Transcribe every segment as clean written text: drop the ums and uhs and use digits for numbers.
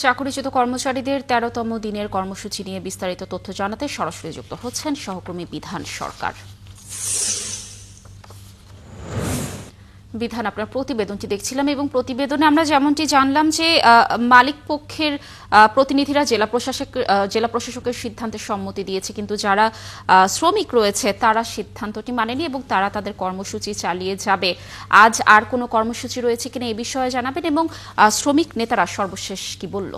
চাকরিচ্যুত কর্মচারীদের ১৩তম দিনের কর্মসূচি নিয়ে বিস্তারিত তথ্য জানাতে সরাসরি যুক্ত হচ্ছেন সহকর্মী বিধান সরকার। বিধান, আপনার প্রতিবেদনটি দেখছিলাম এবং প্রতিবেদনে আমরা যেমনটি জানলাম যে মালিক পক্ষের প্রতিনিধিরা জেলা প্রশাসকের সিদ্ধান্তে সম্মতি দিয়েছে, কিন্তু যারা শ্রমিক রয়েছে তারা সিদ্ধান্তটি মানেনি এবং তারা তাদের কর্মসূচি চালিয়ে যাবে। আজ আর কোনো কর্মসূচি রয়েছে কিনা এই বিষয়ে জানাবেন এবং শ্রমিক নেতারা সর্বশেষ কি বলল?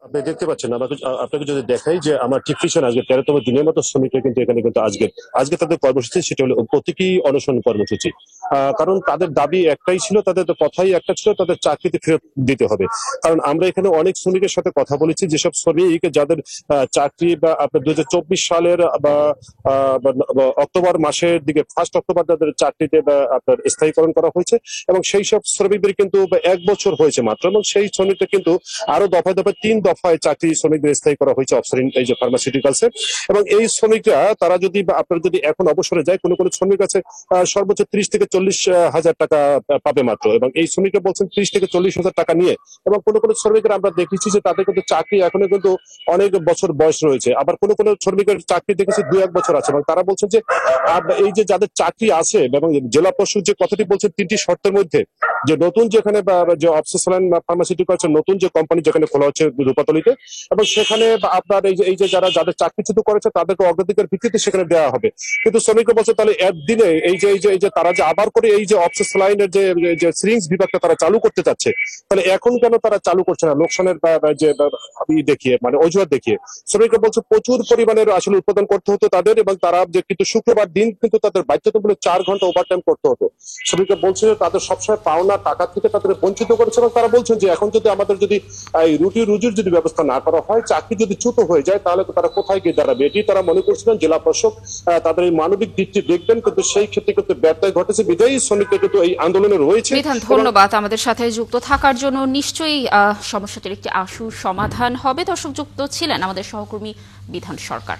আপনি দেখতে পাচ্ছেন, আপনাকে যদি দেখাই যে আমার ঠিক পিছনে আজকে ১৩তম দিনের মতো শ্রমিকরা কিন্তু এখানে কিন্তু আজকে তাদের কর্মসূচি, সেটা হলো প্রতীকী অনশন কর্মসূচি। কারণ তাদের দাবি একটাই ছিল, তাদের তো কথাই একটা ছিল, তাদের চাকরিতে ফেরত দিতে হবে। কারণ আমরা এখানে অনেক শ্রমিকের সাথে কথা বলেছি, যেসব শ্রমিক যাদের চাকরি বা আপনার ২০২৪ সালের বা অক্টোবর মাসের দিকে, 1 অক্টোবর তাদের চাকরিতে বা আপনার স্থায়ীকরণ করা হয়েছে এবং সেই সব শ্রমিকদের কিন্তু ১ বছর হয়েছে মাত্র, এবং সেই শ্রমিকদের কিন্তু আরো দফায় দফায় ৩ দফায় চাকরি শ্রমিকদের স্থায়ী করা হয়েছে অফসারিন এই যে ফার্মাসিউটিক্যালসে। এবং এই শ্রমিকরা তারা যদি বা আপনার যদি এখন অবসরে যায়, কোনো কোনো শ্রমিক আছে সর্বোচ্চ ৩০ থেকে ৪০ হাজার টাকা পাবে মাত্র, এবং এই শ্রমিকরা বলছেন ৩০ থেকে ৪০ হাজার টাকা নিয়ে। এবং কোনো কোনো শ্রমিকরা আমরা দেখেছি যে তাদের কিন্তু চাকরি এখনো কিন্তু অনেক বছর বয়স রয়েছে, আবার কোনো কোনো শ্রমিকের চাকরি দেখেছি ২-১ বছর আছে, এবং তারা বলছেন যে এই যে যাদের চাকরি আছে, এবং জেলা প্রশাসক যে কথাটি বলছেন ৩টি শর্তের মধ্যে, যে নতুন যেখানে যে অফসারিন ফার্মাসিউটিক্যালস নতুন যে কোম্পানি যেখানে খোলা হচ্ছে রূপাতলীতে, এবং সেখানে আপনার এই যে যাদের চাকরিচ্যুত করেছে তাদেরকে অগ্রাধিকার ভিত্তিতে সেখানে দেওয়া হবে। কিন্তু শ্রমিকরা বলছে তাহলে একদিনে এই যে তারা যে আবার করে এই যে অফসারিনের যে সিরিঞ্জ বিভাগটা তারা চালু করতে চাচ্ছে, তাহলে এখন কেন তারা চালু করছে না? লোকসানের যে দেখিয়ে, মানে অজুহাত দেখিয়ে। শ্রমিকরা বলছে প্রচুর পরিমাণের আসলে উৎপাদন করতে হতো তাদের, এবং তারা যে কিন্তু শুক্রবার দিন কিন্তু তাদের বাধ্যতামূলক ৪ ঘন্টা ওভারটাইম করতে হতো। শ্রমিকরা বলছে যে তাদের সবসময় পাওনা টাকা থেকে তাদের বঞ্চিত করেছে, এবং তারা বলছেন যে এখন যদি আমাদের যদি এই রুজির যদি ব্যবস্থা না করা হয়, চাকরি যদি চ্যুত হয়ে যায়, তাহলে তো তারা কোথায় গিয়ে দাঁড়াবে? এটি তারা মনে করছিলেন। জেলা প্রশাসক তাদের এই মানবিক দিকটি দেখবেন, কিন্তু সেই ক্ষেত্রে কিন্তু ব্যর্থতা ঘটেছে। বিদায়ী শ্রমিকরা কিন্তু এই আন্দোলনে রয়েছে। বিধান, ধন্যবাদ আমাদের সাথে যুক্ত থাকার জন্য। নিশ্চয়ই সমস্যাটির একটি আশু সমাধান হবে। দর্শক, যুক্ত ছিলেন আমাদের সহকর্মী বিধান সরকার।